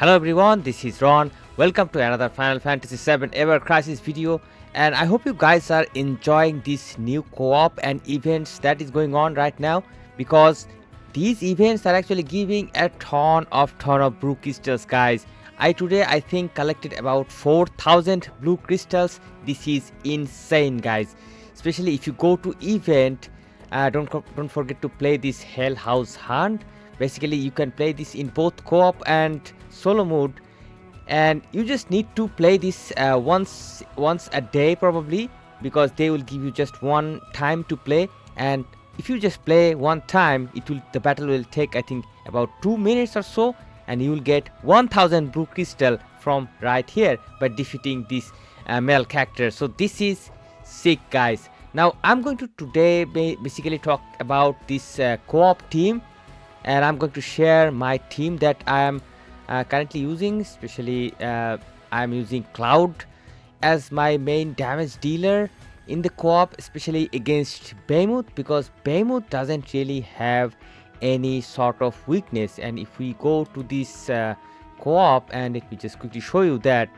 Hello everyone, this is Ron. Welcome to another Final Fantasy 7 Ever Crisis video, and I hope you guys are enjoying this new co-op and events that is going on right now, because these events are actually giving a ton of blue crystals, guys. I think collected about 4,000 blue crystals. This is insane, guys. Especially if you go to event, don't forget to play this Hell House Hunt. Basically, you can play this in both co-op and solo mode, and you just need to play this once a day probably, because they will give you just one time to play. And if you just play one time, the battle will take, I think, about 2 minutes or so, and you will get 1000 blue crystal from right here by defeating this male character. So this is sick, guys. Now I'm going to today basically talk about this co-op team, and I'm going to share my team that I am currently using. Especially I'm using Cloud as my main damage dealer in the co-op, especially against Bahamut, because Bahamut doesn't really have any sort of weakness. And if we go to this co-op, and let me just quickly show you that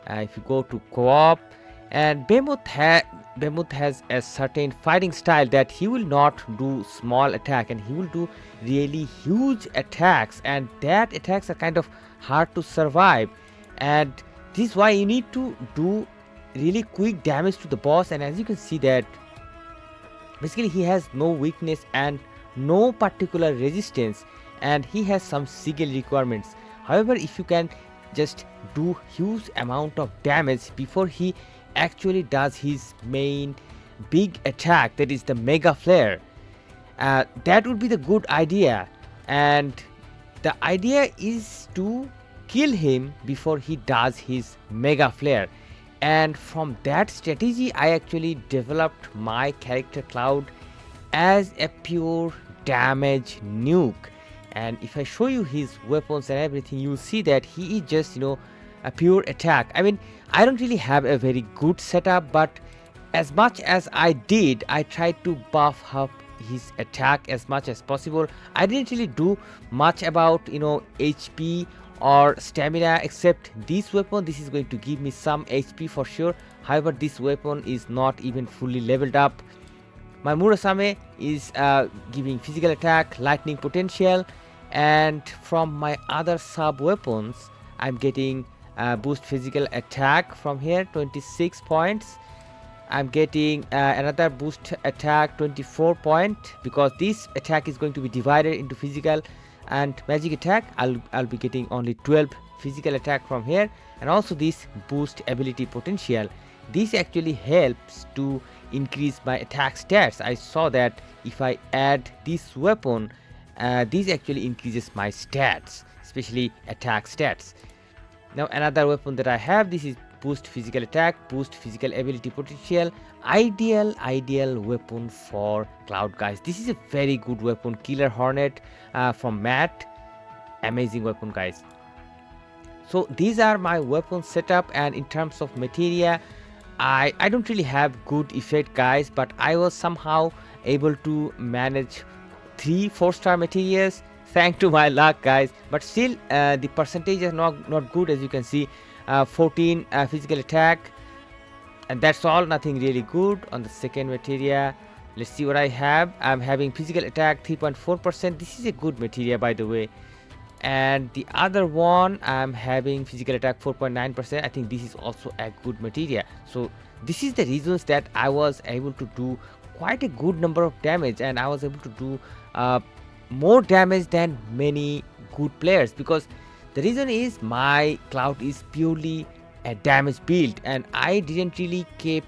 if you go to co-op, and Bahamut has a certain fighting style that he will not do small attack, and he will do really huge attacks, and that attacks are kind of hard to survive. And this is why you need to do really quick damage to the boss. And as you can see that basically he has no weakness and no particular resistance, and he has some sigil requirements. However, if you can just do huge amount of damage before he actually does his main big attack, that is the mega flare, that would be the good idea. And the idea is to kill him before he does his mega flare. And from that strategy, I actually developed my character Cloud as a pure damage nuke. And if I show you his weapons and everything, you'll see that he is just, a pure attack. I mean, I don't really have a very good setup, but as much as I did, I tried to buff up his attack as much as possible. I didn't really do much about HP or stamina, except this weapon. This is going to give me some HP for sure. However, this weapon is not even fully leveled up. My Murasame is giving physical attack, lightning potential, and from my other sub weapons I'm getting boost physical attack from here, 26 points. I'm getting another boost attack, 24 point, because this attack is going to be divided into physical and magic attack. I'll be getting only 12 physical attack from here. And also this boost ability potential, this actually helps to increase my attack stats. I saw that if I add this weapon, this actually increases my stats, especially attack stats. Now another weapon that I have, this is boost physical attack, boost physical ability potential. Ideal weapon for Cloud, guys. This is a very good weapon. Killer Hornet from Matt, amazing weapon, guys. So these are my weapon setup. And in terms of materia, I don't really have good effect, guys, but I was somehow able to manage 3 4-star materials thanks to my luck, guys. But still the percentage is not good. As you can see, 14 physical attack, and that's all, nothing really good. On the second materia, let's see what I have. I'm having physical attack 3.4%. this is a good materia, by the way. And the other one, I'm having physical attack 4.9%. I think this is also a good materia. So this is the reasons that I was able to do quite a good number of damage, and I was able to do more damage than many good players, because the reason is my Cloud is purely a damage build, and I didn't really keep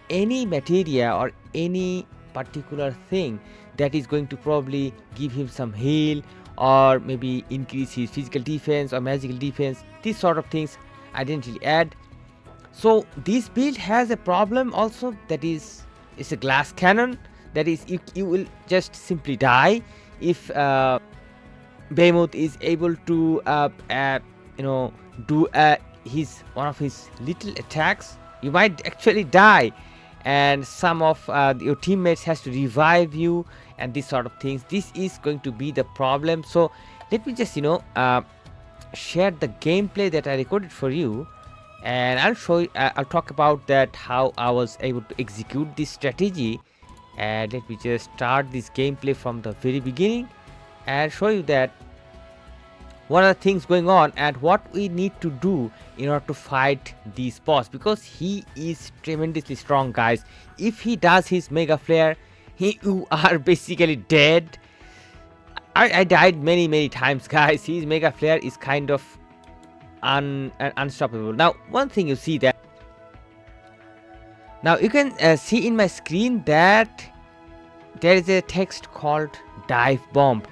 any materia or any particular thing that is going to probably give him some heal, or maybe increase his physical defense or magical defense. These sort of things I didn't really add. So this build has a problem also, that is, it's a glass cannon. That is, you will just simply die if Bahamut is able to do one of his little attacks. You might actually die, and some of your teammates has to revive you, and these sort of things. This is going to be the problem. So let me just share the gameplay that I recorded for you, and I'll show you, I'll talk about that how I was able to execute this strategy. And let me just start this gameplay from the very beginning and show you that what are the things going on and what we need to do in order to fight this boss, because he is tremendously strong, guys. If he does his mega flare, you are basically dead. I died many times, guys. His mega flare is kind of unstoppable. Now one thing you see that now you can see in my screen that there is a text called dive bomb.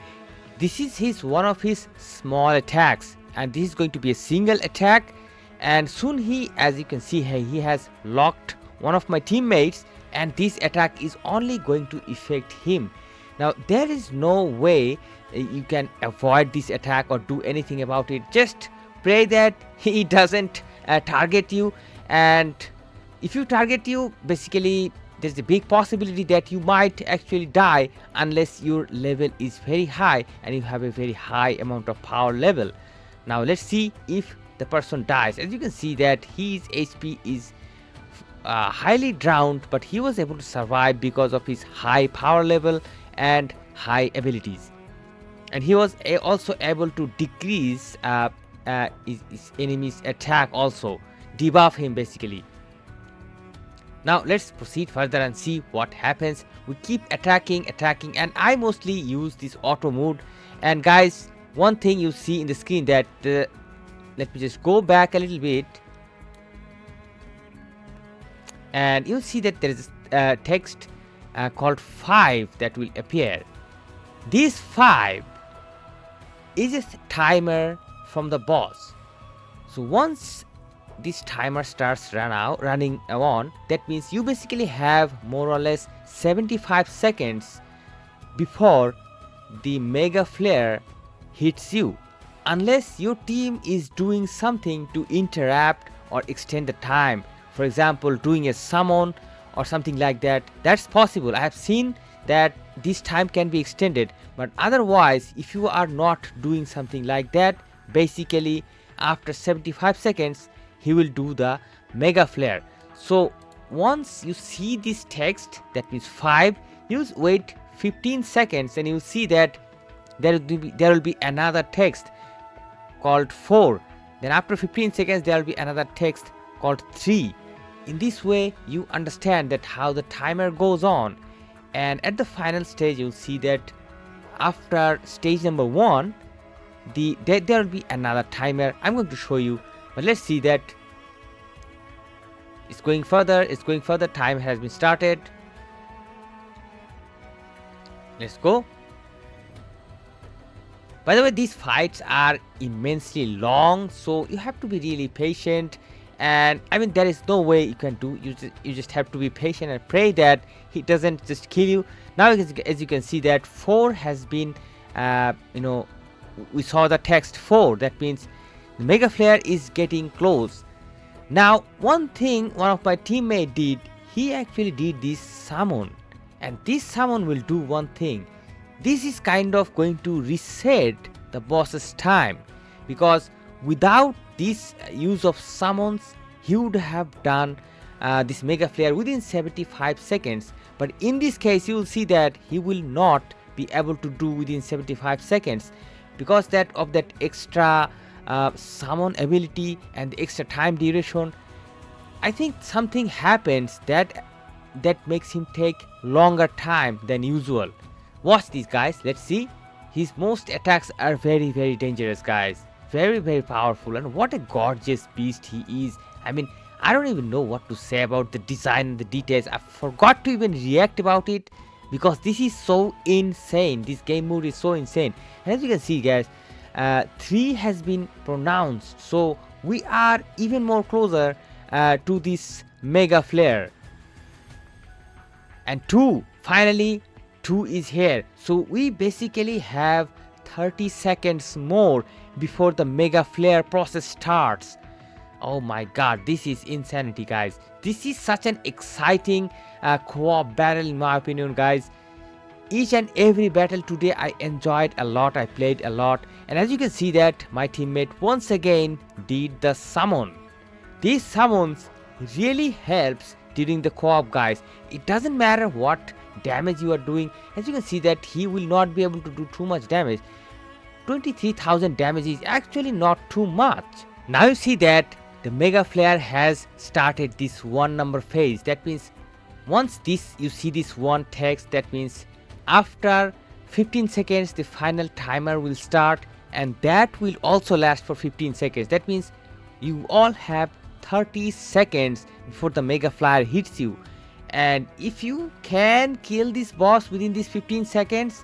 This is one of his small attacks, and this is going to be a single attack, and soon he, as you can see here, he has locked one of my teammates, and this attack is only going to affect him. Now there is no way you can avoid this attack or do anything about it. Just pray that he doesn't target you, and if you target you, basically there's a big possibility that you might actually die unless your level is very high and you have a very high amount of power level. Now let's see if the person dies. As you can see that his HP is highly drowned, but he was able to survive because of his high power level and high abilities, and he was also able to decrease his enemy's attack, also debuff him basically. Now let's proceed further and see what happens. We keep attacking, and I mostly use this auto mode. And guys, one thing you see in the screen that let me just go back a little bit, and you'll see that there is a text called 5 that will appear. This 5 is a timer from the boss. So once this timer starts running on, that means you basically have more or less 75 seconds before the mega flare hits you, unless your team is doing something to interrupt or extend the time. For example, doing a summon or something like that. That's possible. I have seen that this time can be extended, but otherwise if you are not doing something like that, basically after 75 seconds he will do the mega flare. So once you see this text, that means 5, you wait 15 seconds and you see that there will be another text called 4. Then after 15 seconds there will be another text called 3. In this way you understand that how the timer goes on, and at the final stage you'll see that after stage number 1 there will be another timer. I'm going to show you, but let's see that it's going further. Time has been started. Let's go. By the way, these fights are immensely long, so you have to be really patient, and I mean there is no way you can do. You just have to be patient and pray that he doesn't just kill you. Now as you can see that 4 has been we saw the text 4. That means the mega flare is getting close. Now one thing one of my teammates did, he actually did this summon, and this summon will do one thing. This is kind of going to reset the boss's time, because without this use of summons he would have done this mega flare within 75 seconds, but in this case you will see that he will not be able to do within 75 seconds because of that extra summon ability and the extra time duration. I think something happens that makes him take longer time than usual. Watch these, guys. Let's see. His most attacks are very dangerous, guys. Very powerful, and what a gorgeous beast he is. I mean, I don't even know what to say about the design and the details. I forgot to even react about it because this is so insane. This game mode is so insane. And as you can see, guys, 3 has been pronounced, so we are even more closer to this mega flare. And 2, finally 2 is here, so we basically have 30 seconds more before the mega flare process starts. Oh my god, this is insanity, guys. This is such an exciting co-op battle in my opinion, guys. each and every battle today I enjoyed a lot, I played a lot, and as you can see that my teammate once again did the summon. These summons really helps during the co-op, guys. It doesn't matter what damage you are doing. As you can see that he will not be able to do too much damage. 23,000 damage is actually not too much. Now you see that the Mega Flare has started this 1 number phase. That means once you see this one text, that means after 15 seconds the final timer will start, and that will also last for 15 seconds. That means you all have 30 seconds before the Mega Flare hits you, and if you can kill this boss within these 15 seconds,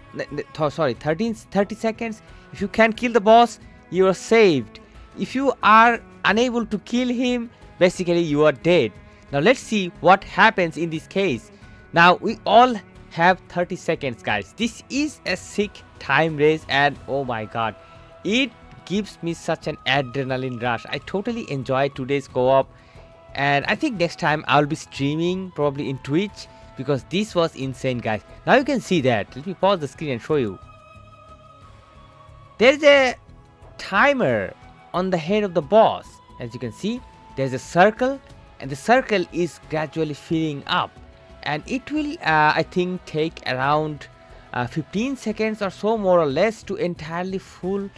30 seconds, if you can kill the boss, you are saved. If you are unable to kill him, basically you are dead. Now let's see what happens in this case. Now we all have 30 seconds, guys. This is a sick time race, and oh my god, it gives me such an adrenaline rush. I totally enjoy today's co-op, and I think next time I'll be streaming probably in Twitch, because this was insane, guys. Now you can see that. Let me pause the screen and show you. There's a timer on the head of the boss. As you can see, there's a circle, and the circle is gradually filling up, and it will I think take around 15 seconds or so, more or less, to entirely fill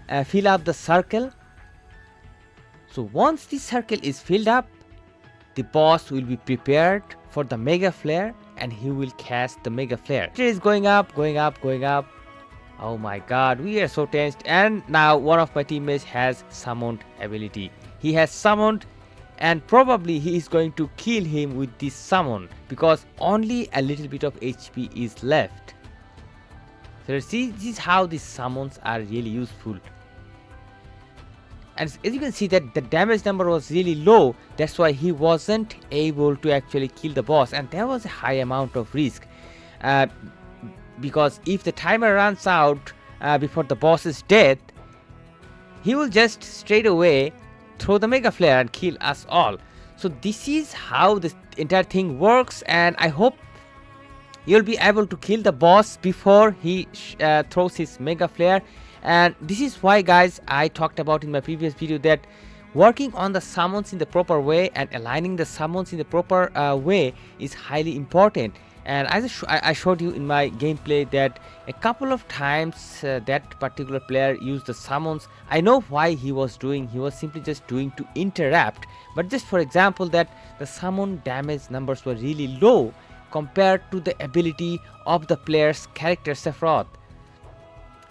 up the circle. So once the circle is filled up, the boss will be prepared for the Mega Flare, and he will cast the Mega Flare. It is going up, going up, going up. Oh my god, we are so tensed. And now one of my teammates has summoned ability. He has summoned, and probably he is going to kill him with this summon, because only a little bit of HP is left. So see, this is how these summons are really useful. And as you can see that the damage number was really low, that's why he wasn't able to actually kill the boss, and there was a high amount of risk, because if the timer runs out before the boss's death, he will just straight away throw the Mega Flare and kill us all. So this is how this entire thing works, and I hope you'll be able to kill the boss before he throws his Mega Flare. And this is why, guys, I talked about in my previous video that working on the summons in the proper way and aligning the summons in the proper way is highly important. And as I showed you in my gameplay that a couple of times that particular player used the summons. I know why he was doing. He was simply just doing to interrupt. But just for example, that the summon damage numbers were really low compared to the ability of the player's character Sephiroth.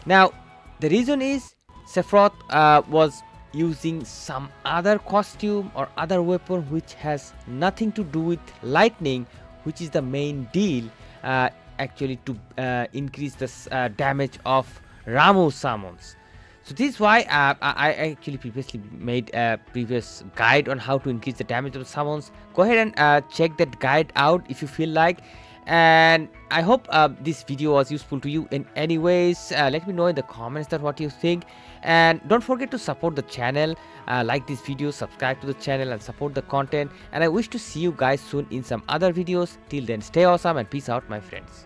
Now the reason is Sephiroth was using some other costume or other weapon which has nothing to do with lightning, which is the main deal actually to increase the damage of Ramuh summons. So this is why I actually previously made a previous guide on how to increase the damage of the summons. Go ahead and check that guide out if you feel like. And I hope this video was useful to you in any ways. Let me know in the comments that what you think, and don't forget to support the channel, like this video, subscribe to the channel, and support the content. And I wish to see you guys soon in some other videos. Till then, stay awesome and peace out, my friends.